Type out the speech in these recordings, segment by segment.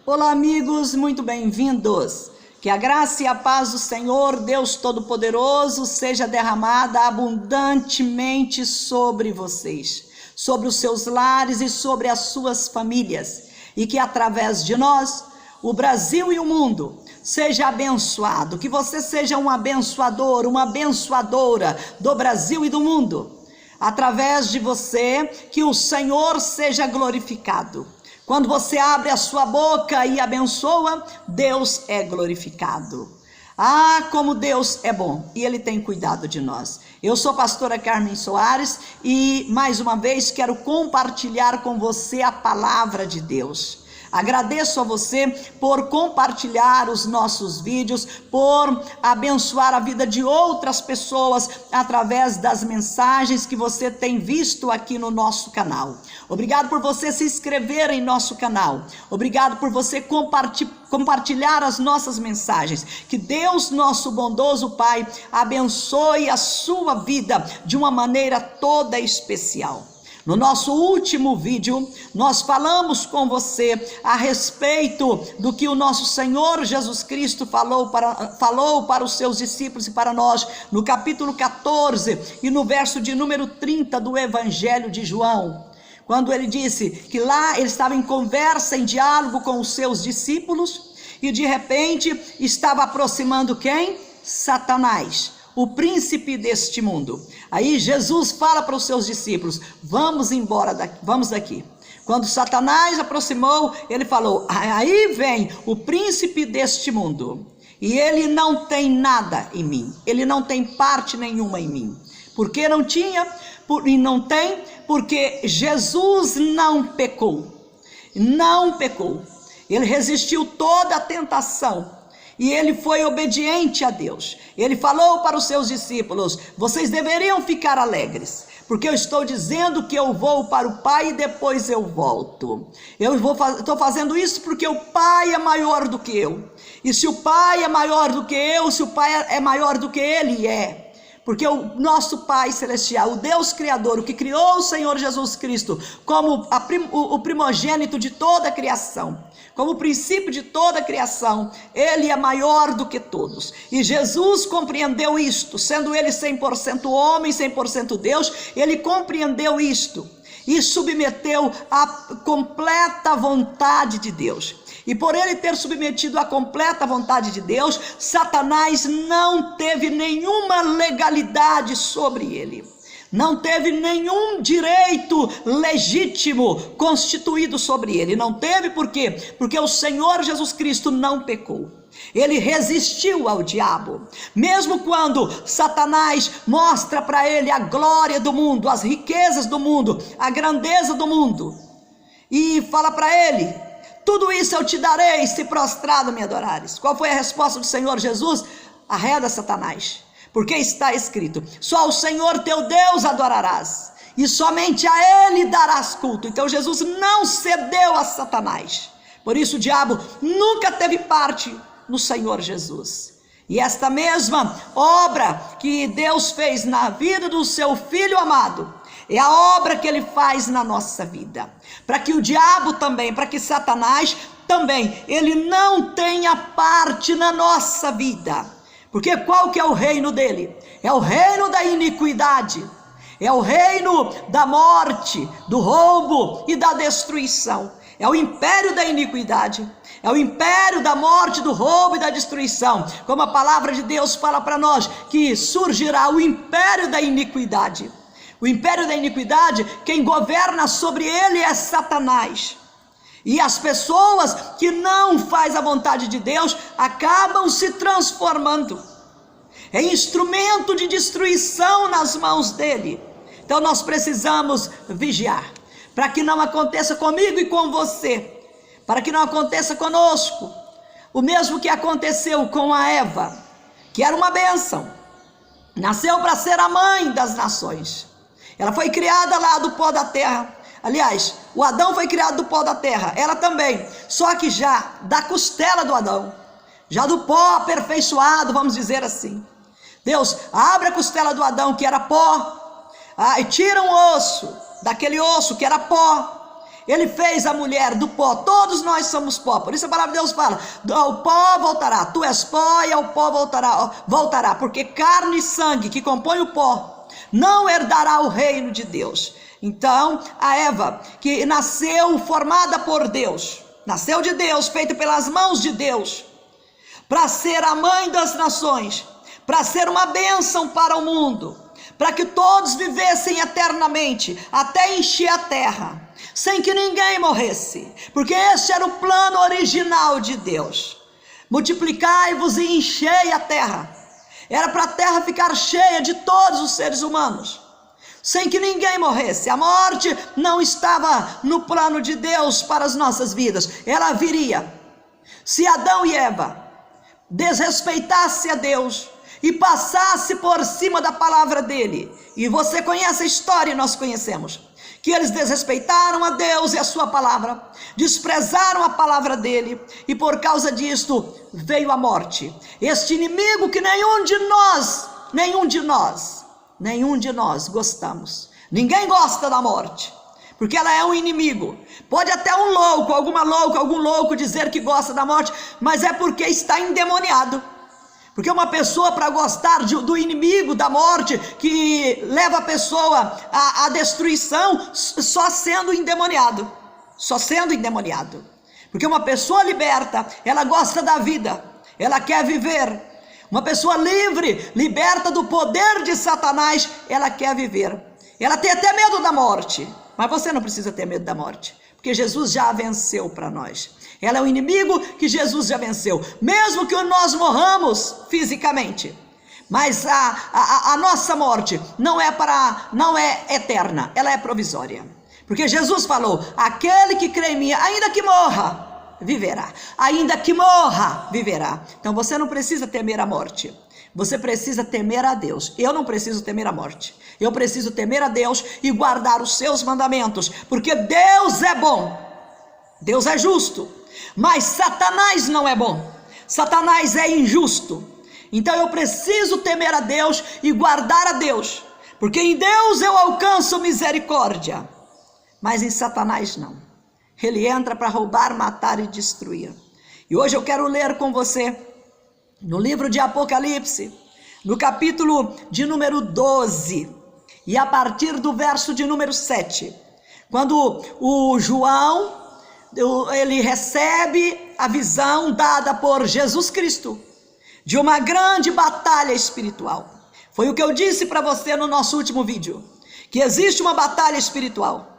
Olá, amigos, muito bem-vindos. Que a graça e a paz do Senhor, Deus Todo-Poderoso, seja derramada abundantemente sobre vocês, sobre os seus lares e sobre as suas famílias, e que através de nós, o Brasil e o mundo seja abençoado, que você seja um abençoador, uma abençoadora do Brasil e do mundo. Através de você, que o Senhor seja glorificado. Quando você abre a sua boca e abençoa, Deus é glorificado. Ah, como Deus é bom e Ele tem cuidado de nós. Eu sou a pastora Carmen Soares e mais uma vez quero compartilhar com você a palavra de Deus. Agradeço a você por compartilhar os nossos vídeos, por abençoar a vida de outras pessoas através das mensagens que você tem visto aqui no nosso canal. Obrigado por você se inscrever em nosso canal. Obrigado por você compartilhar as nossas mensagens. Que Deus, nosso bondoso Pai, abençoe a sua vida de uma maneira toda especial. No nosso último vídeo, nós falamos com você a respeito do que o nosso Senhor Jesus Cristo falou para os seus discípulos e para nós, no capítulo 14 e no verso de número 30 do Evangelho de João. Quando ele disse que lá ele estava em conversa, em diálogo com os seus discípulos, e de repente estava aproximando quem? Satanás, o príncipe deste mundo. Aí Jesus fala para os seus discípulos: vamos embora daqui, vamos daqui. Quando Satanás aproximou, ele falou: aí vem o príncipe deste mundo, e ele não tem nada em mim, ele não tem parte nenhuma em mim. Por que não tinha? E não tem, porque Jesus não pecou, ele resistiu toda a tentação, e ele foi obediente a Deus. Ele falou para os seus discípulos: vocês deveriam ficar alegres, porque eu estou dizendo que eu vou para o Pai e depois eu volto. Estou fazendo isso porque o Pai é maior do que eu, e se o Pai é maior do que eu, se o Pai é maior do que Ele porque o nosso Pai Celestial, o Deus Criador, o que criou o Senhor Jesus Cristo como o primogênito de toda a criação, como o princípio de toda a criação, Ele é maior do que todos. E Jesus compreendeu isto, sendo Ele 100% homem, 100% Deus, Ele compreendeu isto e submeteu à completa vontade de Deus. E por ele ter submetido à completa vontade de Deus, Satanás não teve nenhuma legalidade sobre ele. Não teve nenhum direito legítimo constituído sobre ele. Não teve por quê? Porque o Senhor Jesus Cristo não pecou. Ele resistiu ao diabo. Mesmo quando Satanás mostra para ele a glória do mundo, as riquezas do mundo, a grandeza do mundo, e fala para ele: tudo isso eu te darei se prostrado me adorares. Qual foi a resposta do Senhor Jesus? Arreda, Satanás, porque está escrito: só o Senhor teu Deus adorarás, e somente a Ele darás culto. Então Jesus não cedeu a Satanás. Por isso o diabo nunca teve parte no Senhor Jesus. E esta mesma obra que Deus fez na vida do seu Filho amado é a obra que Ele faz na nossa vida, para que o diabo também, para que Satanás também, ele não tenha parte na nossa vida. Porque qual que é o reino dele? É o reino da iniquidade, é o reino da morte, do roubo e da destruição. É o império da iniquidade, é o império da morte, do roubo e da destruição. Como a palavra de Deus fala para nós, que surgirá o império da iniquidade. O império da iniquidade, quem governa sobre ele é Satanás. E as pessoas que não fazem a vontade de Deus acabam se transformando em instrumento de destruição nas mãos dele. Então nós precisamos vigiar, para que não aconteça comigo e com você, para que não aconteça conosco o mesmo que aconteceu com a Eva, que era uma bênção, nasceu para ser a mãe das nações. Ela foi criada lá do pó da terra. Aliás, o Adão foi criado do pó da terra, ela também, só que já da costela do Adão, já do pó aperfeiçoado, vamos dizer assim. Deus abre a costela do Adão, que era pó, e tira um osso, daquele osso que era pó, Ele fez a mulher do pó, todos nós somos pó, por isso a palavra de Deus fala, ao pó voltará, tu és pó e ao pó voltará, porque carne e sangue que compõem o pó não herdará o reino de Deus. Então a Eva, que nasceu formada por Deus, nasceu de Deus, feita pelas mãos de Deus, para ser a mãe das nações, para ser uma bênção para o mundo, para que todos vivessem eternamente, até encher a terra, sem que ninguém morresse, porque este era o plano original de Deus. Multiplicai-vos e enchei a terra. Era para a terra ficar cheia de todos os seres humanos, sem que ninguém morresse. A morte não estava no plano de Deus para as nossas vidas, ela viria. Se Adão e Eva desrespeitassem a Deus e passasse por cima da palavra dele, e você conhece a história e nós conhecemos, que eles desrespeitaram a Deus e a sua palavra, desprezaram a palavra dele, e por causa disto veio a morte, este inimigo que nenhum de nós gostamos. Ninguém gosta da morte, porque ela é um inimigo. Pode até algum louco dizer que gosta da morte, mas é porque está endemoniado. Porque uma pessoa, para gostar do inimigo, da morte, que leva a pessoa à destruição, só sendo endemoniado. Porque uma pessoa liberta, ela gosta da vida, ela quer viver. Uma pessoa livre, liberta do poder de Satanás, ela quer viver. Ela tem até medo da morte, mas você não precisa ter medo da morte, porque Jesus já a venceu para nós. Ela é um inimigo que Jesus já venceu, mesmo que nós morramos fisicamente, mas a nossa morte não é eterna, ela é provisória, porque Jesus falou, aquele que crê em mim, ainda que morra, viverá. Então você não precisa temer a morte, você precisa temer a Deus. Eu não preciso temer a morte, eu preciso temer a Deus e guardar os seus mandamentos, porque Deus é bom, Deus é justo, mas Satanás não é bom, Satanás é injusto. Então eu preciso temer a Deus e guardar a Deus, porque em Deus eu alcanço misericórdia, mas em Satanás não. Ele entra para roubar, matar e destruir. E hoje eu quero ler com você no livro de Apocalipse, no capítulo de número 12, e a partir do verso de número 7, quando o João, ele recebe a visão dada por Jesus Cristo de uma grande batalha espiritual. Foi o que eu disse para você no nosso último vídeo, que existe uma batalha espiritual,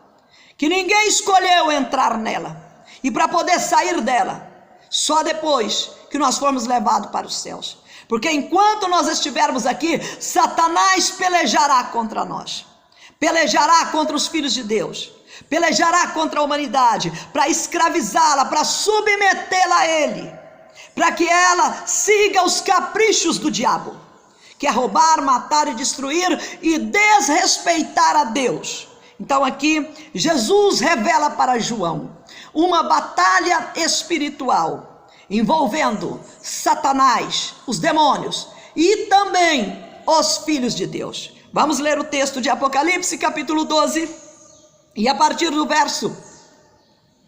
que ninguém escolheu entrar nela, e para poder sair dela, só depois que nós formos levados para os céus. Porque enquanto nós estivermos aqui, Satanás pelejará contra nós, pelejará contra os filhos de Deus, pelejará contra a humanidade, para escravizá-la, para submetê-la a ele, para que ela siga os caprichos do diabo, que é roubar, matar e destruir e desrespeitar a Deus. Então aqui Jesus revela para João uma batalha espiritual envolvendo Satanás, os demônios e também os filhos de Deus. Vamos ler o texto de Apocalipse capítulo 12, e a partir do verso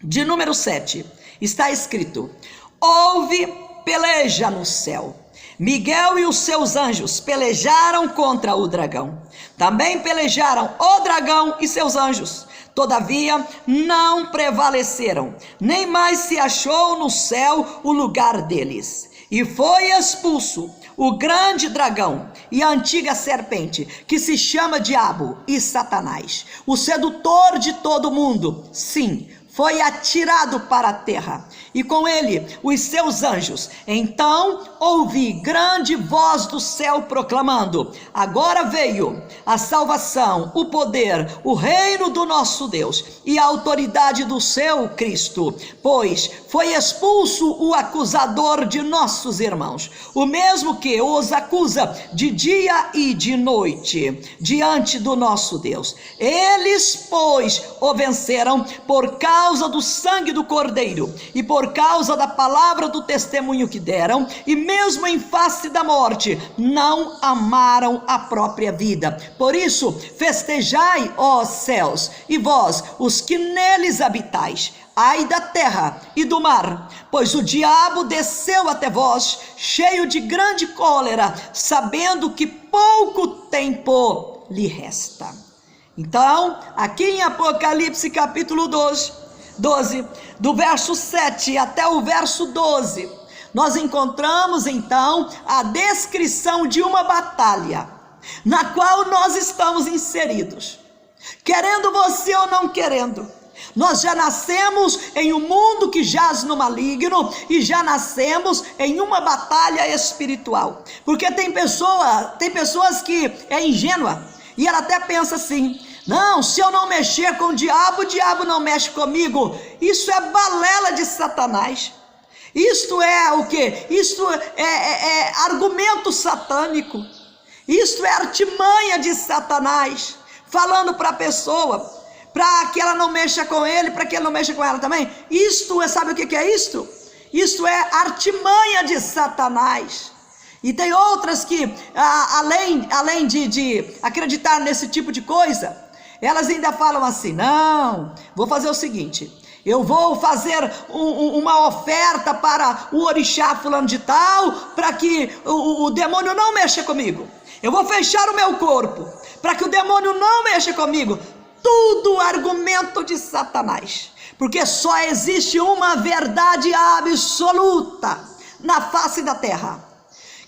de número 7 está escrito: houve peleja no céu, Miguel e os seus anjos pelejaram contra o dragão, também pelejaram o dragão e seus anjos, todavia não prevaleceram, nem mais se achou no céu o lugar deles, e foi expulso o grande dragão e a antiga serpente, que se chama Diabo e Satanás, o sedutor de todo mundo. Sim, foi atirado para a terra, e com ele os seus anjos. Então ouvi grande voz do céu proclamando: agora veio a salvação, o poder, o reino do nosso Deus e a autoridade do seu Cristo, pois foi expulso o acusador de nossos irmãos, o mesmo que os acusa de dia e de noite diante do nosso Deus. Eles, pois, o venceram por causa causa do sangue do Cordeiro e por causa da palavra do testemunho que deram, e mesmo em face da morte, não amaram a própria vida. Por isso, festejai, ó céus, e vós, os que neles habitais. Ai da terra e do mar, pois o diabo desceu até vós, cheio de grande cólera, sabendo que pouco tempo lhe resta. Então, aqui em Apocalipse capítulo 12, do verso 7 até o verso 12, nós encontramos então a descrição de uma batalha, na qual nós estamos inseridos, querendo você ou não querendo. Nós já nascemos em um mundo que jaz no maligno e já nascemos em uma batalha espiritual. Porque tem pessoas que é ingênua e ela até pensa assim: não, se eu não mexer com o diabo não mexe comigo. Isso é balela de Satanás. Isto é o quê? Isto é argumento satânico. Isto é artimanha de Satanás, falando para a pessoa, para que ela não mexa com ele, para que ele não mexa com ela também. Isto é, sabe o que é isto? Isto é artimanha de Satanás. E tem outras que, além de acreditar nesse tipo de coisa, elas ainda falam assim: não, vou fazer o seguinte, eu vou fazer uma oferta para o orixá fulano de tal, para que o demônio não mexa comigo. Eu vou fechar o meu corpo, para que o demônio não mexa comigo. Tudo argumento de Satanás, porque só existe uma verdade absoluta na face da terra,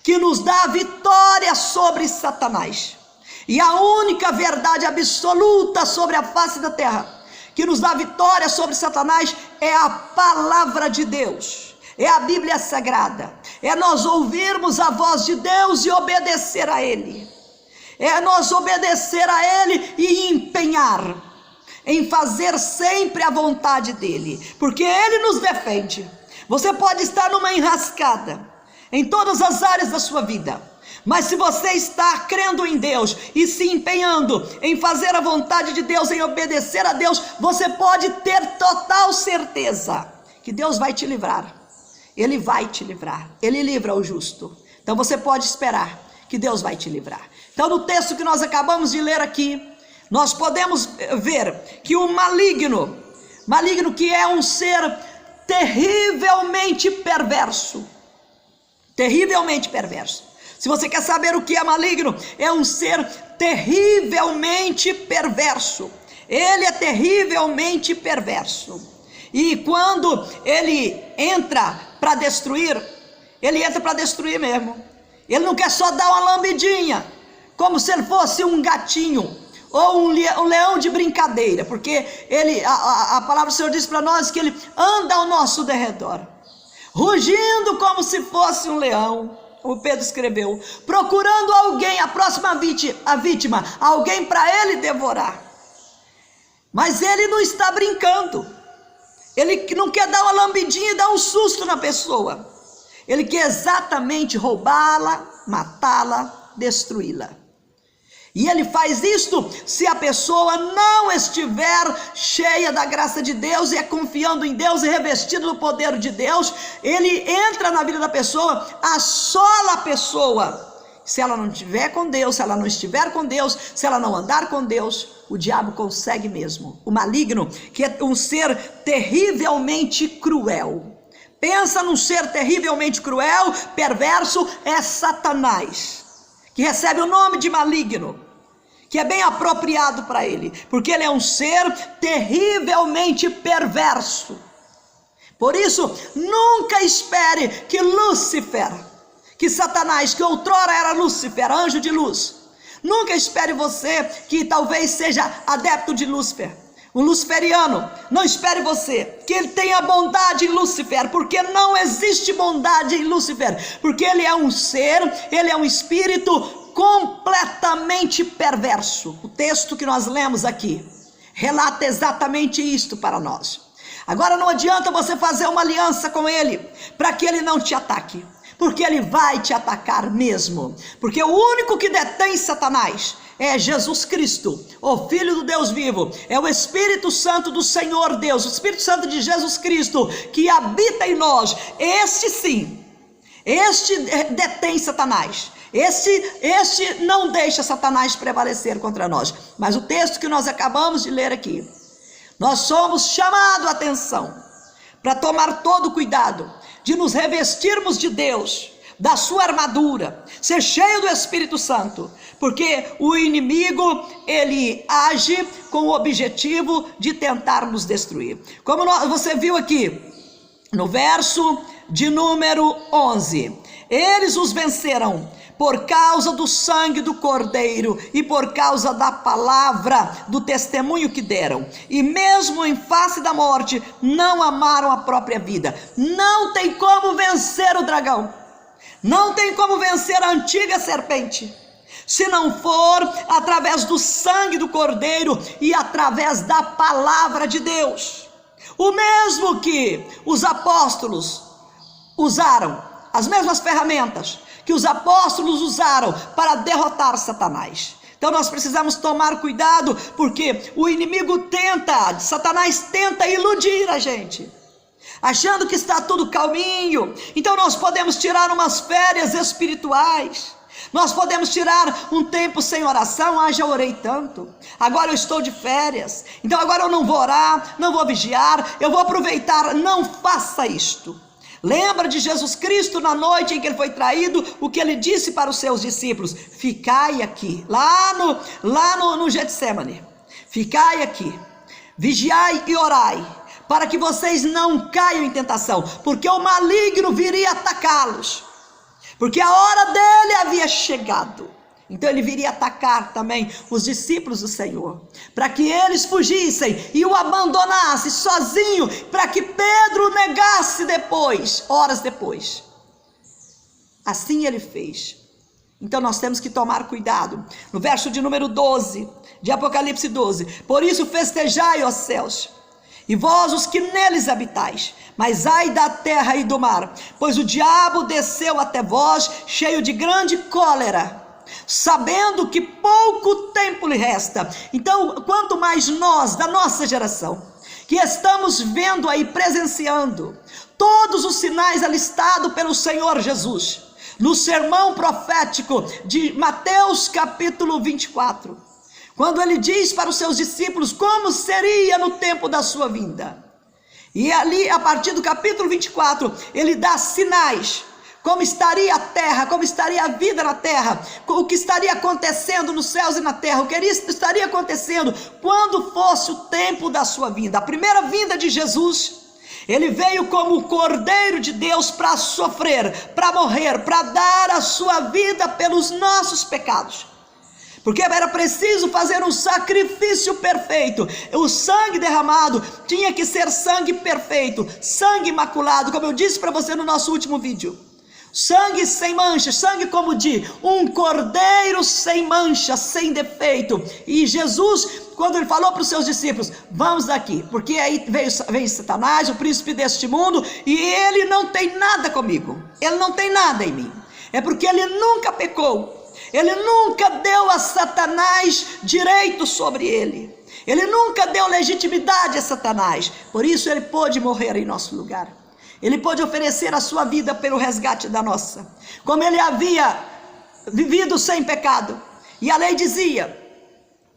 que nos dá vitória sobre Satanás. E a única verdade absoluta sobre a face da terra, que nos dá vitória sobre Satanás, é a palavra de Deus, é a Bíblia Sagrada, é nós ouvirmos a voz de Deus e obedecer a Ele. É nós obedecer a Ele e empenhar em fazer sempre a vontade dEle, porque Ele nos defende. Você pode estar numa enrascada em todas as áreas da sua vida, mas se você está crendo em Deus e se empenhando em fazer a vontade de Deus, em obedecer a Deus, você pode ter total certeza que Deus vai te livrar. Ele vai te livrar, Ele livra o justo. Então você pode esperar que Deus vai te livrar. Então, no texto que nós acabamos de ler aqui, nós podemos ver que o maligno que é um ser terrivelmente perverso. Se você quer saber o que é maligno, é um ser terrivelmente perverso. Ele é terrivelmente perverso. E quando ele entra para destruir, ele entra para destruir mesmo. Ele não quer só dar uma lambidinha, como se ele fosse um gatinho ou um leão de brincadeira, porque a palavra do Senhor diz para nós que ele anda ao nosso derredor, rugindo como se fosse um leão, como Pedro escreveu, procurando alguém, a próxima vítima, alguém para ele devorar. Mas ele não está brincando, ele não quer dar uma lambidinha e dar um susto na pessoa. Ele quer exatamente roubá-la, matá-la, destruí-la. E ele faz isto se a pessoa não estiver cheia da graça de Deus e é confiando em Deus e revestido do poder de Deus. Ele entra na vida da pessoa, assola a pessoa. Se ela não estiver com Deus, se ela não estiver com Deus, se ela não andar com Deus, o diabo consegue mesmo. O maligno, que é um ser terrivelmente cruel. Pensa num ser terrivelmente cruel, perverso, é Satanás, que recebe o nome de maligno, que é bem apropriado para ele, porque ele é um ser terrivelmente perverso. Por isso, nunca espere que Lúcifer, que Satanás, que outrora era Lúcifer, anjo de luz, nunca espere você que talvez seja adepto de Lúcifer, um luciferiano. Não espere você que ele tenha bondade em Lúcifer, porque não existe bondade em Lúcifer, porque ele é um ser, ele é um espírito completamente perverso. O texto que nós lemos aqui relata exatamente isto para nós. Agora não adianta você fazer uma aliança com ele para que ele não te ataque, porque ele vai te atacar mesmo, porque o único que detém Satanás é Jesus Cristo, o Filho do Deus vivo, é o Espírito Santo do Senhor Deus, o Espírito Santo de Jesus Cristo que habita em nós. Este sim, este detém Satanás. Este não deixa Satanás prevalecer contra nós. Mas o texto que nós acabamos de ler aqui, nós somos chamados a atenção para tomar todo o cuidado de nos revestirmos de Deus, da sua armadura, ser cheio do Espírito Santo, porque o inimigo, ele age com o objetivo de tentar nos destruir. Como você viu aqui no verso de número 11, eles os venceram por causa do sangue do Cordeiro e por causa da palavra do testemunho que deram, e mesmo em face da morte não amaram a própria vida. Não tem como vencer o dragão, não tem como vencer a antiga serpente, se não for através do sangue do Cordeiro e através da palavra de Deus. O mesmo que os apóstolos usaram, as mesmas ferramentas que os apóstolos usaram para derrotar Satanás. Então nós precisamos tomar cuidado, porque o inimigo Satanás tenta iludir a gente, achando que está tudo calminho. Então nós podemos tirar umas férias espirituais, nós podemos tirar um tempo sem oração. Já orei tanto, agora eu estou de férias, então agora eu não vou orar, não vou vigiar, eu vou aproveitar. Não faça isto. Lembra de Jesus Cristo na noite em que ele foi traído, o que ele disse para os seus discípulos: ficai aqui, lá no Getsemane, ficai aqui, vigiai e orai, para que vocês não caiam em tentação, porque o maligno viria atacá-los, porque a hora dele havia chegado. Então ele viria atacar também os discípulos do Senhor, para que eles fugissem e o abandonassem sozinho, para que Pedro negasse depois, horas depois. Assim ele fez. Então nós temos que tomar cuidado. No verso de número 12, de Apocalipse 12: por isso festejai, ó céus, e vós os que neles habitais, mas ai da terra e do mar, pois o diabo desceu até vós, cheio de grande cólera, sabendo que pouco tempo lhe resta. Então, quanto mais nós, da nossa geração, que estamos vendo aí, presenciando todos os sinais alistados pelo Senhor Jesus, no sermão profético de Mateus capítulo 24, quando ele diz para os seus discípulos como seria no tempo da sua vinda. E ali, a partir do capítulo 24, ele dá sinais, como estaria a terra, como estaria a vida na terra, o que estaria acontecendo nos céus e na terra, o que estaria acontecendo quando fosse o tempo da sua vinda. A primeira vinda de Jesus, ele veio como o Cordeiro de Deus para sofrer, para morrer, para dar a sua vida pelos nossos pecados, porque era preciso fazer um sacrifício perfeito. O sangue derramado tinha que ser sangue perfeito, sangue imaculado, como eu disse para você no nosso último vídeo. Sangue sem mancha, sangue como de um cordeiro sem mancha, sem defeito. E Jesus, quando ele falou para os seus discípulos: vamos daqui, porque aí vem Satanás, o príncipe deste mundo, e ele não tem nada comigo, ele não tem nada em mim. É porque ele nunca pecou, ele nunca deu a Satanás direito sobre ele, ele nunca deu legitimidade a Satanás. Por isso ele pôde morrer em nosso lugar, ele pôde oferecer a sua vida pelo resgate da nossa. Como ele havia vivido sem pecado, e a lei dizia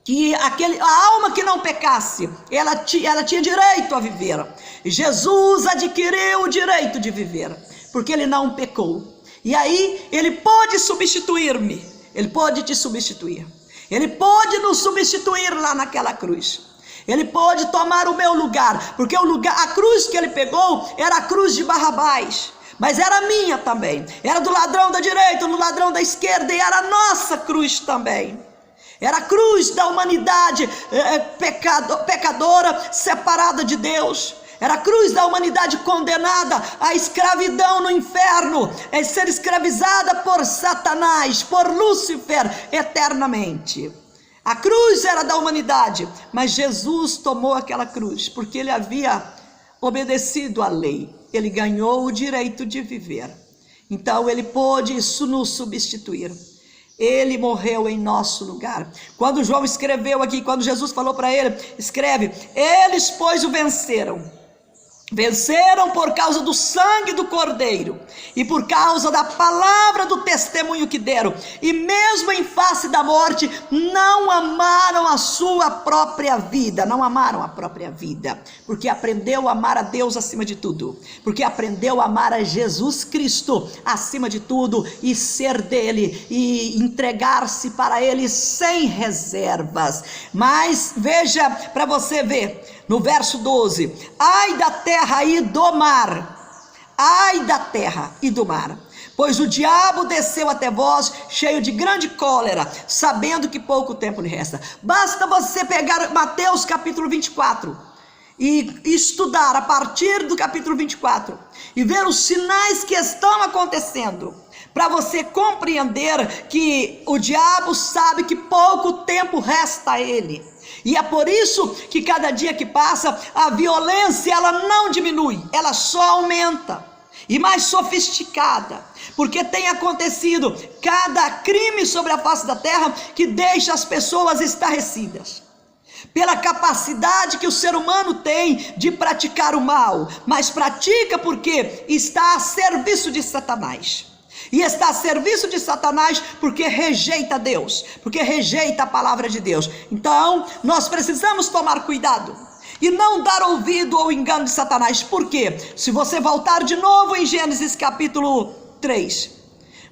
que a alma que não pecasse, ela tinha direito a viver. Jesus adquiriu o direito de viver, porque ele não pecou. E aí ele pôde substituir-me, ele pôde te substituir, ele pôde nos substituir lá naquela cruz. Ele pôde tomar o meu lugar, porque a cruz que ele pegou era a cruz de Barrabás, mas era minha também, era do ladrão da direita, do ladrão da esquerda, e era a nossa cruz também. Era a cruz da humanidade pecadora, separada de Deus. Era a cruz da humanidade condenada à escravidão no inferno, a ser escravizada por Satanás, por Lúcifer, eternamente. A cruz era da humanidade, mas Jesus tomou aquela cruz, porque ele havia obedecido à lei. Ele ganhou o direito de viver. Então ele pôde nos substituir. Ele morreu em nosso lugar. Quando João escreveu aqui, quando Jesus falou para ele, escreve: eles, pois, o venceram. Venceram por causa do sangue do Cordeiro e por causa da palavra do testemunho que deram, e mesmo em face da morte não amaram a sua própria vida, não amaram a própria vida, porque aprendeu a amar a Deus acima de tudo, porque aprendeu a amar a Jesus Cristo acima de tudo, e ser dele, e entregar-se para ele sem reservas. Mas veja, para você ver, no verso 12: ai da terra e do mar, ai da terra e do mar, pois o diabo desceu até vós cheio de grande cólera, sabendo que pouco tempo lhe resta. Basta você pegar Mateus capítulo 24 e estudar a partir do capítulo 24 e ver os sinais que estão acontecendo, para você compreender que o diabo sabe que pouco tempo resta a ele. E é por isso que cada dia que passa, a violência ela não diminui, ela só aumenta, e mais sofisticada, porque tem acontecido cada crime sobre a face da terra que deixa as pessoas estarrecidas, pela capacidade que o ser humano tem de praticar o mal, mas pratica porque está a serviço de Satanás. E está a serviço de Satanás porque rejeita Deus, porque rejeita a palavra de Deus. Então nós precisamos tomar cuidado e não dar ouvido ao engano de Satanás. Por quê? Se você voltar de novo em Gênesis capítulo 3,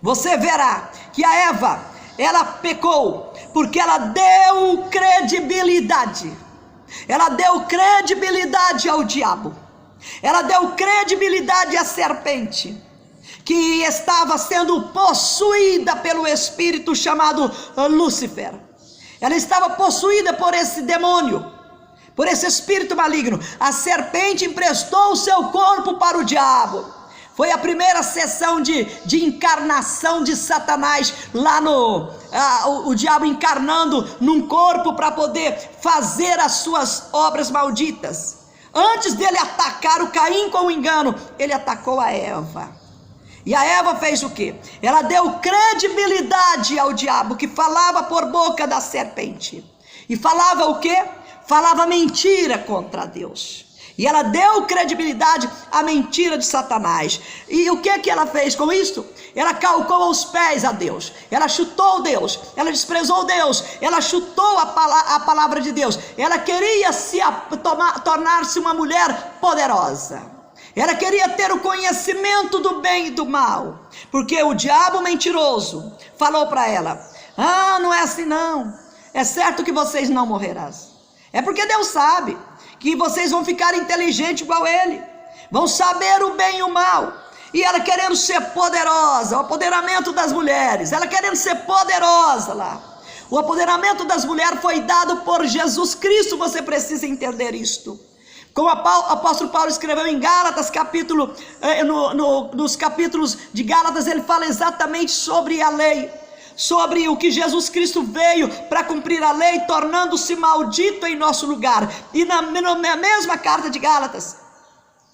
você verá que a Eva, ela pecou porque ela deu credibilidade. Ela deu credibilidade ao diabo. Ela deu credibilidade à serpente, que estava sendo possuída pelo espírito chamado Lúcifer. Ela estava possuída por esse demônio, por esse espírito maligno. A serpente emprestou o seu corpo para o diabo. Foi a primeira sessão de encarnação de Satanás, lá o diabo encarnando num corpo para poder fazer as suas obras malditas. Antes dele atacar o Caim com o engano, ele atacou a Eva. E a Eva fez o quê? Ela deu credibilidade ao diabo, que falava por boca da serpente. E falava o quê? Falava mentira contra Deus. E ela deu credibilidade à mentira de Satanás. E o que ela fez com isso? Ela calcou aos pés a Deus. Ela chutou Deus. Ela desprezou Deus. Ela chutou a palavra de Deus. Ela queria tornar-se uma mulher poderosa. Ela queria ter o conhecimento do bem e do mal, porque o diabo mentiroso falou para ela: ah, não é assim não, é certo que vocês não morrerão. É porque Deus sabe que vocês vão ficar inteligentes igual ele, vão saber o bem e o mal. E ela querendo ser poderosa, o apoderamento das mulheres, ela querendo ser poderosa lá. O apoderamento das mulheres foi dado por Jesus Cristo, você precisa entender isto. Como o apóstolo Paulo escreveu em Gálatas, nos capítulos de Gálatas, ele fala exatamente sobre a lei, sobre o que Jesus Cristo veio para cumprir a lei, tornando-se maldito em nosso lugar. E na mesma carta de Gálatas,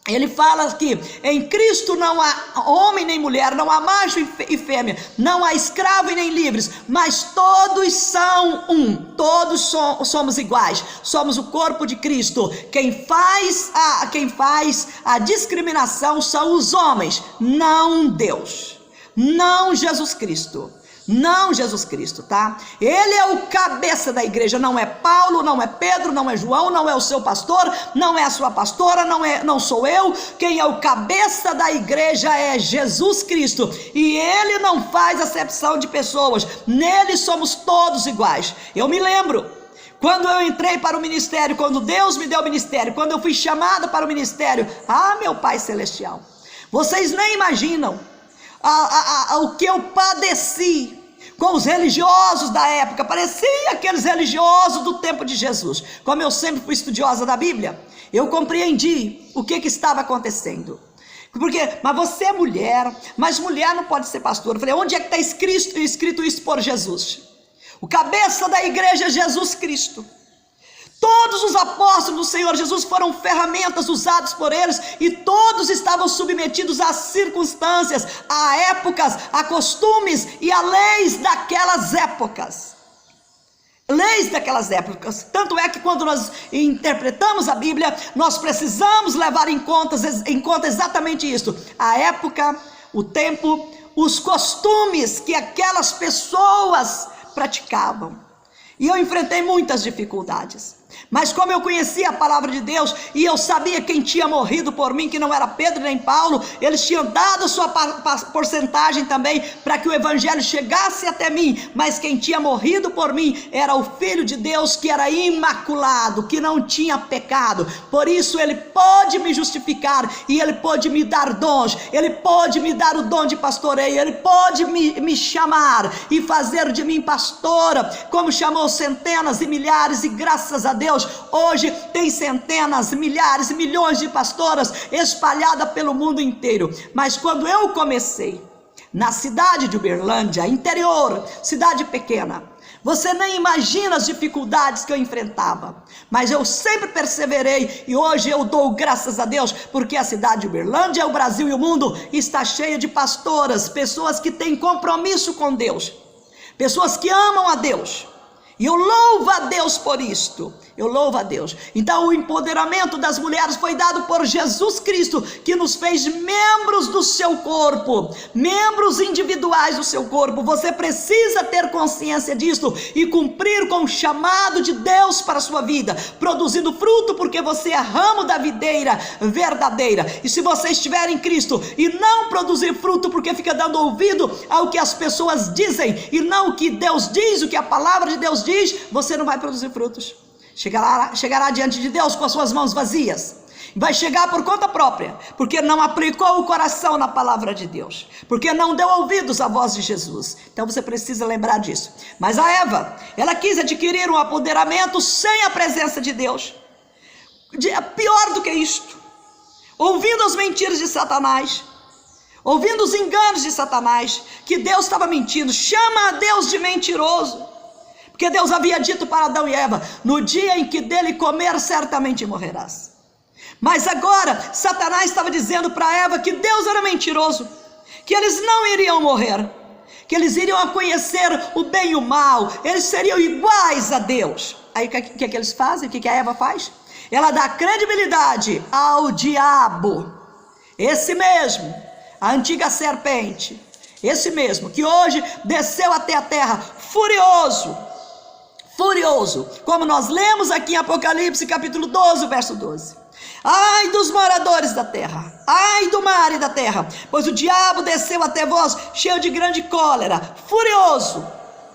ele fala que em Cristo não há homem nem mulher, não há macho e fêmea, não há escravo e nem livres, mas todos são um, todos somos iguais, somos o corpo de Cristo. Quem faz a discriminação são os homens, não Deus, não Jesus Cristo. Não Jesus Cristo, tá? Ele é o cabeça da igreja, não é Paulo, não é Pedro, não é João, não é o seu pastor, não é a sua pastora, não sou eu. Quem é o cabeça da igreja é Jesus Cristo, e ele não faz acepção de pessoas, nele somos todos iguais. Eu me lembro, quando eu entrei para o ministério, quando Deus me deu o ministério, quando eu fui chamada para o ministério, meu Pai Celestial, vocês nem imaginam o que eu padeci com os religiosos da época. Parecia aqueles religiosos do tempo de Jesus. Como eu sempre fui estudiosa da Bíblia, eu compreendi o que estava acontecendo. Mas você é mulher, mas mulher não pode ser pastora. Eu falei, onde é que está escrito isso por Jesus? O cabeça da igreja é Jesus Cristo. Todos os apóstolos do Senhor Jesus foram ferramentas usadas por eles, e todos estavam submetidos às circunstâncias, a épocas, a costumes e a leis daquelas épocas. Leis daquelas épocas. Tanto é que quando nós interpretamos a Bíblia, nós precisamos levar em conta exatamente isso: a época, o tempo, os costumes que aquelas pessoas praticavam. E eu enfrentei muitas dificuldades, mas como eu conhecia a palavra de Deus, e eu sabia quem tinha morrido por mim, que não era Pedro nem Paulo, eles tinham dado a sua porcentagem também, para que o evangelho chegasse até mim, mas quem tinha morrido por mim, era o Filho de Deus, que era imaculado, que não tinha pecado. Por isso ele pôde me justificar, e ele pôde me dar dons, ele pôde me dar o dom de pastoreio, ele pôde me chamar, e fazer de mim pastora, como chamou centenas e milhares, e graças a Deus, hoje tem centenas, milhares, milhões de pastoras espalhadas pelo mundo inteiro. Mas quando eu comecei, na cidade de Uberlândia, interior, cidade pequena, você nem imagina as dificuldades que eu enfrentava, mas eu sempre perseverei, e hoje eu dou graças a Deus, porque a cidade de Uberlândia, o Brasil e o mundo está cheia de pastoras, pessoas que têm compromisso com Deus, pessoas que amam a Deus. E eu louvo a Deus por isto, eu louvo a Deus. Então o empoderamento das mulheres foi dado por Jesus Cristo, que nos fez membros do seu corpo, membros individuais do seu corpo. Você precisa ter consciência disto e cumprir com o chamado de Deus para a sua vida, produzindo fruto, porque você é ramo da videira verdadeira. E se você estiver em Cristo e não produzir fruto, porque fica dando ouvido ao que as pessoas dizem e não o que Deus diz, o que a palavra de Deus diz, você não vai produzir frutos. Chegará diante de Deus com as suas mãos vazias. Vai chegar por conta própria, porque não aplicou o coração na palavra de Deus, porque não deu ouvidos à voz de Jesus. Então você precisa lembrar disso. Mas a Eva, ela quis adquirir um apoderamento sem a presença de Deus. Pior do que isto, ouvindo as mentiras de Satanás, ouvindo os enganos de Satanás, que Deus estava mentindo. Chama a Deus de mentiroso, porque Deus havia dito para Adão e Eva: no dia em que dele comer, certamente morrerás. Mas agora Satanás estava dizendo para Eva que Deus era mentiroso, que eles não iriam morrer, que eles iriam conhecer o bem e o mal, eles seriam iguais a Deus. Aí o que eles fazem? O que a Eva faz? Ela dá credibilidade ao diabo, esse mesmo, a antiga serpente, esse mesmo que hoje desceu até a terra furioso, como nós lemos aqui em Apocalipse capítulo 12, verso 12. Ai dos moradores da terra, ai do mar e da terra, pois o diabo desceu até vós cheio de grande cólera, furioso,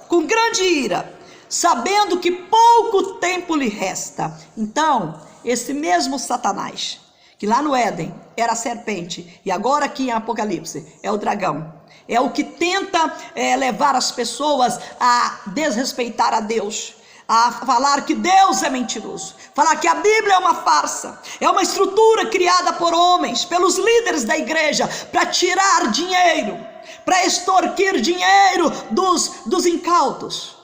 com grande ira, sabendo que pouco tempo lhe resta. Então, esse mesmo Satanás, que lá no Éden era a serpente, e agora aqui em Apocalipse é o dragão, é o que tenta levar as pessoas a desrespeitar a Deus, a falar que Deus é mentiroso, falar que a Bíblia é uma farsa, é uma estrutura criada por homens, pelos líderes da igreja, para tirar dinheiro, para extorquir dinheiro dos incautos,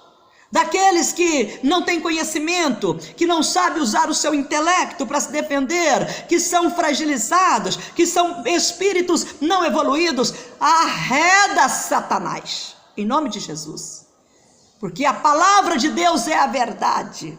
daqueles que não têm conhecimento, que não sabem usar o seu intelecto para se defender, que são fragilizados, que são espíritos não evoluídos. Arreda Satanás, em nome de Jesus, porque a palavra de Deus é a verdade.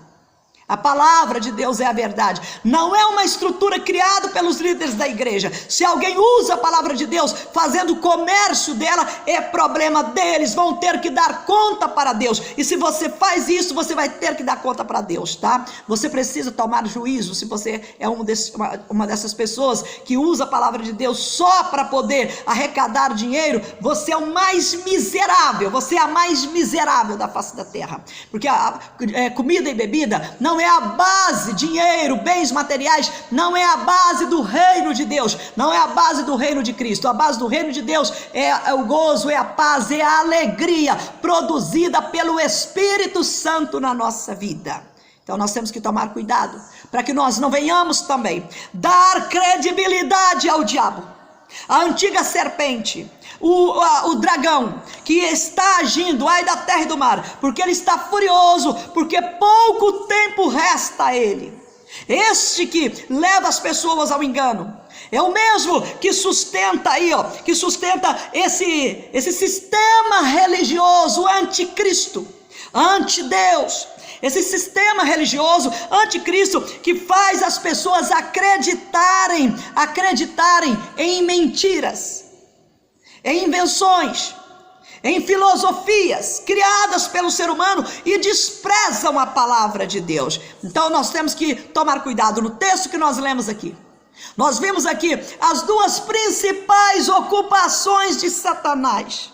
A palavra de Deus é a verdade, não é uma estrutura criada pelos líderes da igreja. Se alguém usa a palavra de Deus fazendo comércio dela, é problema deles, vão ter que dar conta para Deus. E se você faz isso, você vai ter que dar conta para Deus, tá? Você precisa tomar juízo. Se você é uma dessas pessoas que usa a palavra de Deus só para poder arrecadar dinheiro, você é o mais miserável, você é a mais miserável da face da terra, porque a comida e bebida não é a base, dinheiro, bens materiais, não é a base do reino de Deus, não é a base do reino de Cristo. A base do reino de Deus é o gozo, é a paz, é a alegria produzida pelo Espírito Santo na nossa vida. Então nós temos que tomar cuidado, para que nós não venhamos também dar credibilidade ao diabo, a antiga serpente, o dragão que está agindo, ai da terra e do mar, porque ele está furioso, porque pouco tempo resta a ele. Este que leva as pessoas ao engano é o mesmo que sustenta aí, ó, que sustenta esse sistema religioso anticristo, anti-Deus. Esse sistema religioso anticristo que faz as pessoas acreditarem em mentiras, em invenções, em filosofias criadas pelo ser humano e desprezam a palavra de Deus. Então nós temos que tomar cuidado. No texto que nós lemos aqui, nós vimos aqui as duas principais ocupações de Satanás.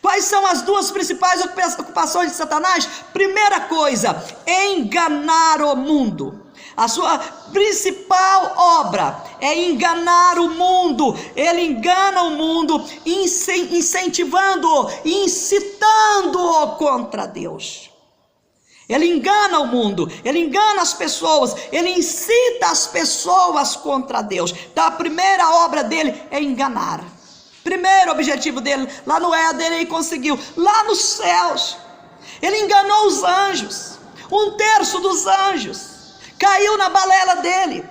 Quais são as duas principais ocupações de Satanás? Primeira coisa, enganar o mundo. A sua principal obra é enganar o mundo. Ele engana o mundo, incentivando-o, incitando-o contra Deus. Ele engana o mundo, ele engana as pessoas, ele incita as pessoas contra Deus. Então a primeira obra dele é enganar. Primeiro objetivo dele, lá no Éden, ele conseguiu. Lá nos céus, ele enganou os anjos. 1/3 dos anjos caiu na balela dele,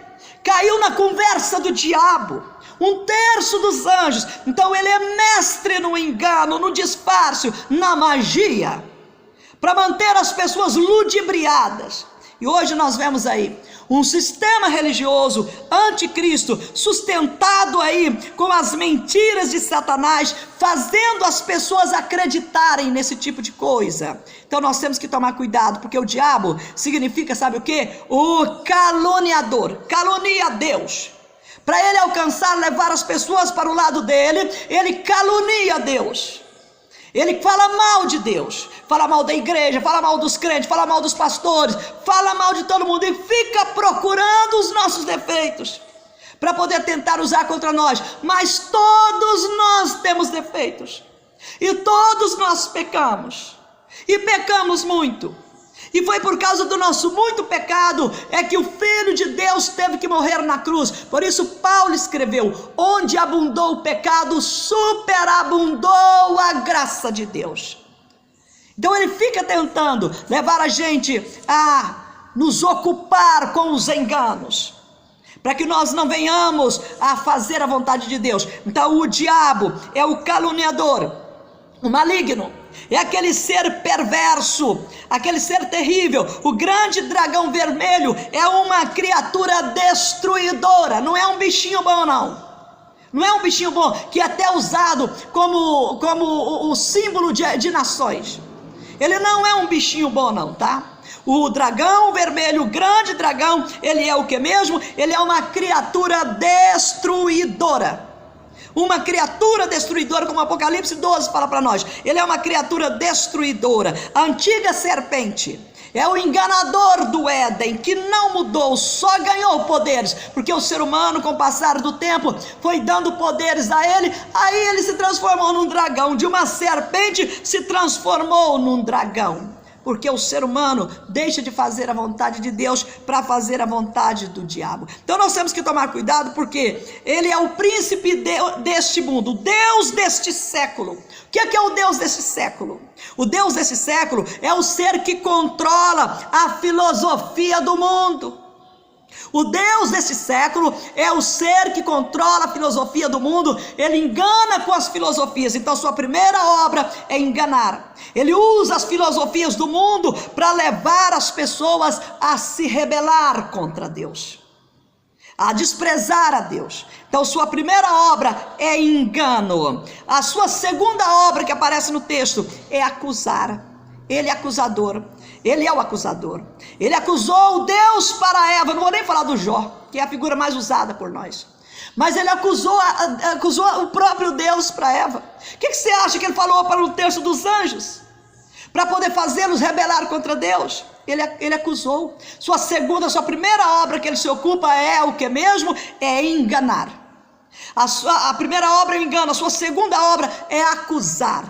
caiu na conversa do diabo. 1/3 dos anjos. Então ele é mestre no engano, no disfarce, na magia, para manter as pessoas ludibriadas. E hoje nós vemos aí um sistema religioso anticristo, sustentado aí com as mentiras de Satanás, fazendo as pessoas acreditarem nesse tipo de coisa. Então nós temos que tomar cuidado, porque o diabo significa, sabe o que? O caluniador, calunia Deus. Para ele alcançar, levar as pessoas para o lado dele, ele calunia Deus. Ele fala mal de Deus, fala mal da igreja, fala mal dos crentes, fala mal dos pastores, fala mal de todo mundo e fica procurando os nossos defeitos para poder tentar usar contra nós. Mas todos nós temos defeitos e todos nós pecamos e pecamos muito. E foi por causa do nosso muito pecado é que o Filho de Deus teve que morrer na cruz. Por isso Paulo escreveu: onde abundou o pecado, superabundou a graça de Deus. Então ele fica tentando levar a gente a nos ocupar com os enganos, para que nós não venhamos a fazer a vontade de Deus. Então o diabo é o caluniador, o maligno, é aquele ser perverso, aquele ser terrível. O grande dragão vermelho é uma criatura destruidora, não é um bichinho bom não é um bichinho bom, que é até usado como o símbolo de nações. Ele não é um bichinho bom não, tá? O dragão vermelho, o grande dragão, ele é o que mesmo? Ele é uma criatura destruidora. Uma criatura destruidora, como Apocalipse 12 fala para nós. Ele é uma criatura destruidora. A antiga serpente é o enganador do Éden, que não mudou, só ganhou poderes, porque o ser humano, com o passar do tempo, foi dando poderes a ele. Aí ele se transformou num dragão. De uma serpente se transformou num dragão, porque o ser humano deixa de fazer a vontade de Deus para fazer a vontade do diabo. Então nós temos que tomar cuidado, porque ele é o príncipe deste mundo, o Deus deste século. O que é o Deus deste século? O Deus desse século é o ser que controla a filosofia do mundo. O Deus desse século é o ser que controla a filosofia do mundo. Ele engana com as filosofias. Então sua primeira obra é enganar. Ele usa as filosofias do mundo para levar as pessoas a se rebelar contra Deus, a desprezar a Deus. Então sua primeira obra é engano. A sua segunda obra, que aparece no texto, é acusar. Ele é acusador. Ele é o acusador. Ele acusou Deus para Eva. Não vou nem falar do Jó, que é a figura mais usada por nós, mas ele acusou o próprio Deus para Eva. O que você acha que ele falou para 1/3 dos anjos, para poder fazê-los rebelar contra Deus? Ele acusou. Sua primeira obra que ele se ocupa é o que mesmo? É enganar. A primeira obra é o engano. A sua segunda obra é acusar.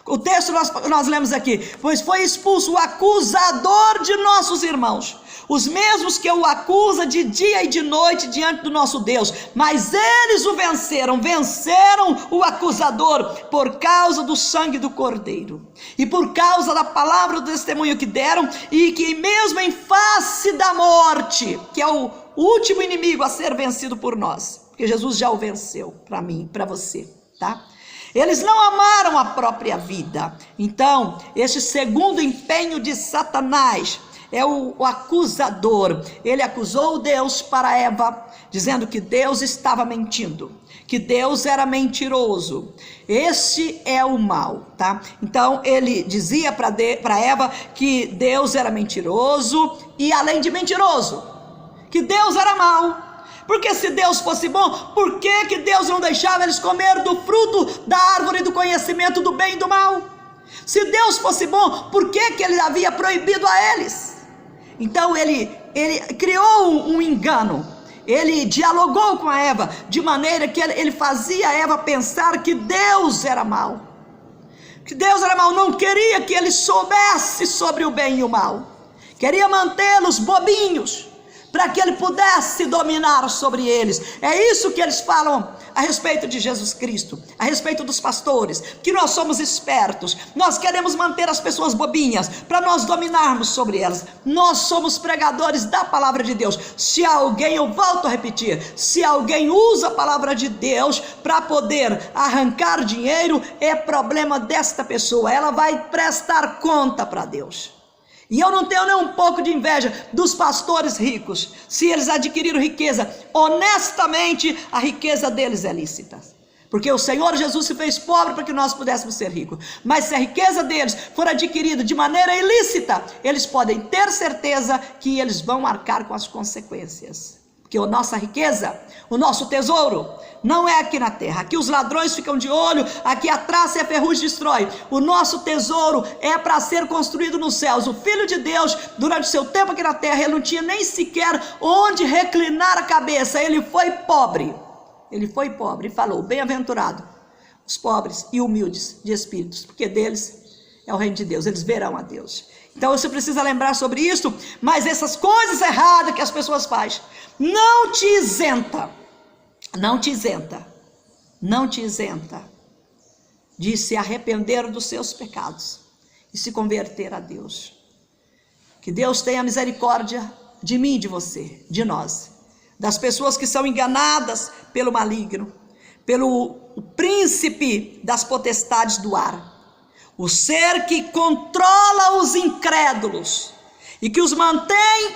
O texto nós lemos aqui: pois foi expulso o acusador de nossos irmãos, os mesmos que o acusa de dia e de noite diante do nosso Deus, mas eles o venceram o acusador por causa do sangue do Cordeiro e por causa da palavra do testemunho que deram, e que mesmo em face da morte, que é o último inimigo a ser vencido por nós, porque Jesus já o venceu para mim, para você, tá? Eles não amaram a própria vida. Então, este segundo empenho de Satanás é o acusador. Ele acusou Deus para Eva, dizendo que Deus estava mentindo, que Deus era mentiroso. Este é o mal, tá? Então ele dizia para Eva que Deus era mentiroso, e além de mentiroso, que Deus era mau. Porque se Deus fosse bom, por que Deus não deixava eles comer do fruto da árvore do conhecimento do bem e do mal? Se Deus fosse bom, por que ele havia proibido a eles? Então ele criou um engano. Ele dialogou com a Eva de maneira que ele fazia a Eva pensar que Deus era mau. Que Deus era mau, não queria que ele soubesse sobre o bem e o mal. Queria mantê-los bobinhos, para que ele pudesse dominar sobre eles. É isso que eles falam a respeito de Jesus Cristo, a respeito dos pastores, que nós somos espertos, nós queremos manter as pessoas bobinhas, para nós dominarmos sobre elas. Nós somos pregadores da palavra de Deus. Se alguém, eu volto a repetir, se alguém usa a palavra de Deus para poder arrancar dinheiro, é problema desta pessoa, ela vai prestar conta para Deus. E eu não tenho nem um pouco de inveja dos pastores ricos. Se eles adquiriram riqueza, honestamente, a riqueza deles é lícita. Porque o Senhor Jesus se fez pobre para que nós pudéssemos ser ricos. Mas se a riqueza deles for adquirida de maneira ilícita, eles podem ter certeza que eles vão arcar com as consequências. Porque a nossa riqueza, o nosso tesouro, não é aqui na terra. Aqui os ladrões ficam de olho, aqui a traça e a ferrugem destrói. O nosso tesouro é para ser construído nos céus. O Filho de Deus, durante o seu tempo aqui na terra, ele não tinha nem sequer onde reclinar a cabeça. Ele foi pobre. Ele foi pobre e falou: bem-aventurado os pobres e humildes de espíritos, porque deles é o reino de Deus, eles verão a Deus. Então você precisa lembrar sobre isso. Mas essas coisas erradas que as pessoas fazem não te isenta de se arrepender dos seus pecados e se converter a Deus. Que Deus tenha misericórdia de mim, de você, de nós, das pessoas que são enganadas pelo maligno, pelo príncipe das potestades do ar, o ser que controla os incrédulos e que os mantém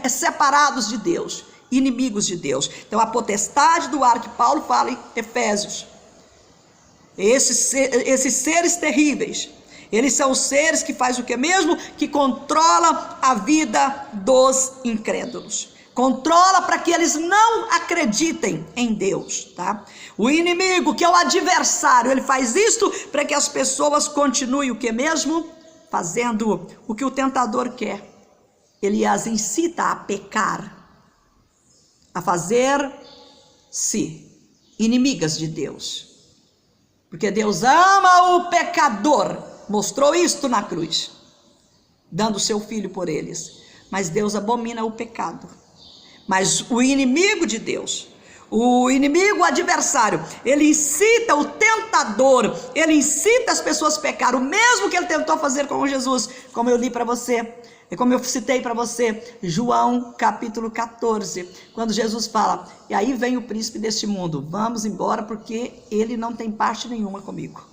separados de Deus, inimigos de Deus. Então a potestade do ar que Paulo fala em Efésios, esses seres terríveis, eles são os seres que fazem o que mesmo? Que controla a vida dos incrédulos. Controla para que eles não acreditem em Deus, tá? O inimigo, que é o adversário, ele faz isto para que as pessoas continuem o que mesmo? Fazendo o que o tentador quer. Ele as incita a pecar, a fazer-se inimigas de Deus. Porque Deus ama o pecador, mostrou isto na cruz, dando seu filho por eles. Mas Deus abomina o pecado. Mas o inimigo de Deus, o inimigo adversário, ele incita o tentador, ele incita as pessoas a pecar, o mesmo que ele tentou fazer com Jesus, como eu li para você, e como eu citei para você, João capítulo 14, quando Jesus fala: e aí vem o príncipe deste mundo, vamos embora porque ele não tem parte nenhuma comigo.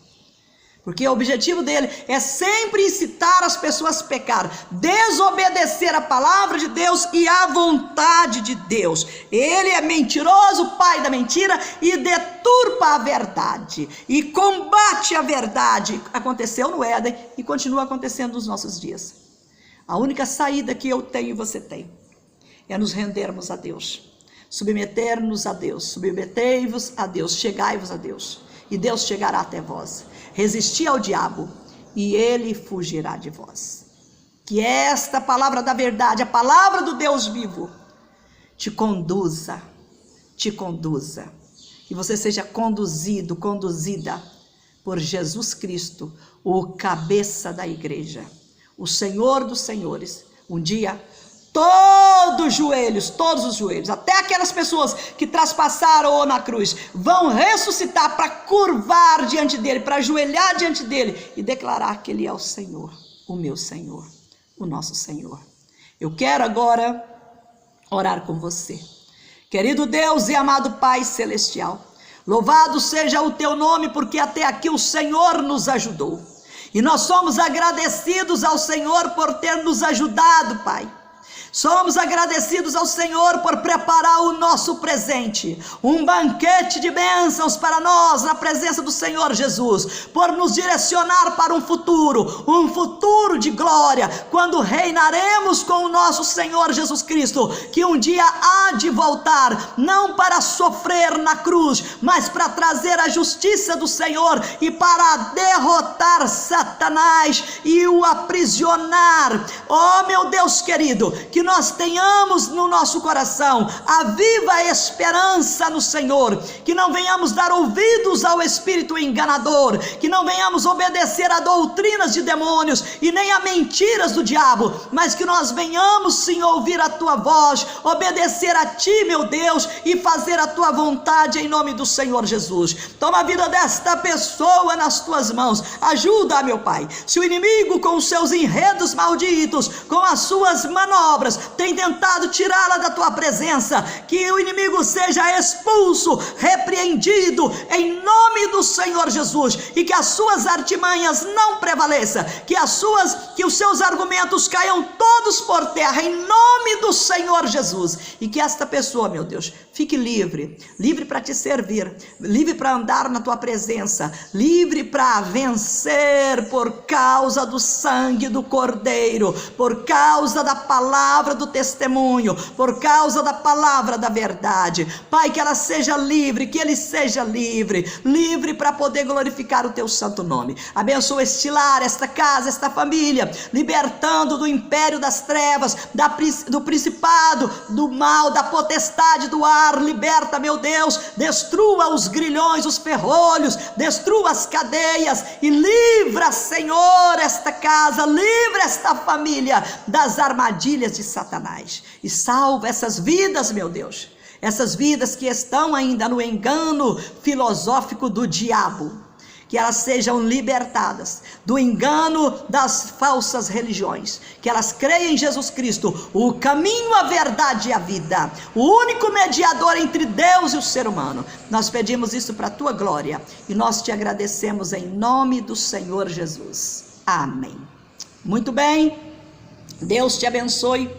Porque o objetivo dele é sempre incitar as pessoas a pecar, desobedecer a palavra de Deus e a vontade de Deus. Ele é mentiroso, pai da mentira, e deturpa a verdade, e combate a verdade. Aconteceu no Éden e continua acontecendo nos nossos dias. A única saída que eu tenho e você tem é nos rendermos a Deus, submeter-nos a Deus, submetei-vos a Deus, chegai-vos a Deus, e Deus chegará até vós. Resisti ao diabo e ele fugirá de vós. Que esta palavra da verdade, a palavra do Deus vivo, te conduza, que você seja conduzido, conduzida por Jesus Cristo, o cabeça da igreja, o Senhor dos senhores. Um dia, todos os joelhos, até aquelas pessoas que traspassaram na cruz, vão ressuscitar para curvar diante dele, para ajoelhar diante dele e declarar que ele é o Senhor, o meu Senhor, o nosso Senhor. Eu quero agora orar com você. Querido Deus e amado Pai Celestial, louvado seja o teu nome, porque até aqui o Senhor nos ajudou. E nós somos agradecidos ao Senhor por ter nos ajudado, Pai. Somos agradecidos ao Senhor por preparar o nosso presente, um banquete de bênçãos para nós na presença do Senhor Jesus, por nos direcionar para um futuro de glória, quando reinaremos com o nosso Senhor Jesus Cristo, que um dia há de voltar, não para sofrer na cruz, mas para trazer a justiça do Senhor e para derrotar Satanás e o aprisionar. Oh, meu Deus querido, que nós tenhamos no nosso coração a viva esperança no Senhor, que não venhamos dar ouvidos ao espírito enganador, que não venhamos obedecer a doutrinas de demônios e nem a mentiras do diabo, mas que nós venhamos sim ouvir a tua voz, obedecer a ti, meu Deus, e fazer a tua vontade em nome do Senhor Jesus. Toma a vida desta pessoa nas tuas mãos, ajuda, meu Pai. Se o inimigo com os seus enredos malditos, com as suas manobras, tem tentado tirá-la da tua presença, que o inimigo seja expulso, repreendido em nome do Senhor Jesus, e que as suas artimanhas não prevaleçam, que os seus argumentos caiam todos por terra em nome do Senhor Jesus, e que esta pessoa, meu Deus, fique livre para te servir, livre para andar na tua presença, livre para vencer por causa do sangue do Cordeiro, por causa da palavra do testemunho, por causa da palavra da verdade. Pai, que ela seja livre, que ele seja livre para poder glorificar o teu santo nome. Abençoa este lar, esta casa, esta família, libertando do império das trevas, do principado, do mal, da potestade do ar. Liberta, meu Deus, destrua os grilhões, os ferrolhos, destrua as cadeias e livra, Senhor, esta casa, livra esta família das armadilhas de Satanás, e salva essas vidas, meu Deus, essas vidas que estão ainda no engano filosófico do diabo, que elas sejam libertadas do engano das falsas religiões, que elas creiam em Jesus Cristo, o caminho, a verdade e a vida, o único mediador entre Deus e o ser humano. Nós pedimos isso para a tua glória e nós te agradecemos em nome do Senhor Jesus. Amém. Muito bem, Deus te abençoe.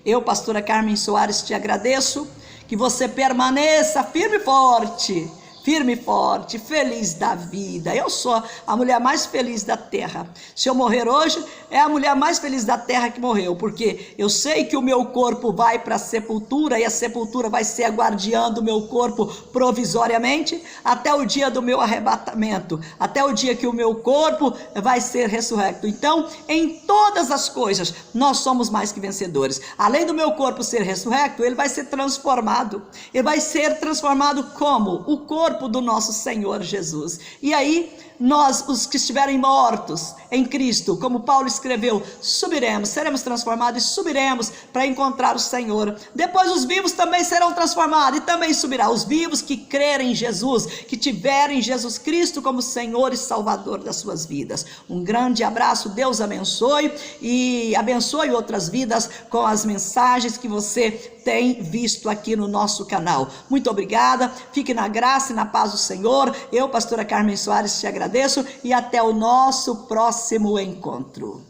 Eu, pastora Carmen Soares, te agradeço, que você permaneça firme e forte, feliz da vida. Eu sou a mulher mais feliz da terra. Se eu morrer hoje, é a mulher mais feliz da terra que morreu, porque eu sei que o meu corpo vai para a sepultura, e a sepultura vai ser a guardiã do meu corpo provisoriamente, até o dia do meu arrebatamento, até o dia que o meu corpo vai ser ressurrecto. Então, em todas as coisas, nós somos mais que vencedores. Além do meu corpo ser ressurrecto, ele vai ser transformado. Ele vai ser transformado como? O corpo do nosso Senhor Jesus. E aí, nós, os que estiverem mortos em Cristo, como Paulo escreveu, subiremos, seremos transformados e subiremos para encontrar o Senhor. Depois os vivos também serão transformados e também subirá. Os vivos que crerem em Jesus, que tiverem Jesus Cristo como Senhor e Salvador das suas vidas. Um grande abraço, Deus abençoe e abençoe outras vidas com as mensagens que você tem visto aqui no nosso canal. Muito obrigada, fique na graça e na paz do Senhor. Eu, pastora Carmen Soares, te agradeço e até o nosso próximo encontro.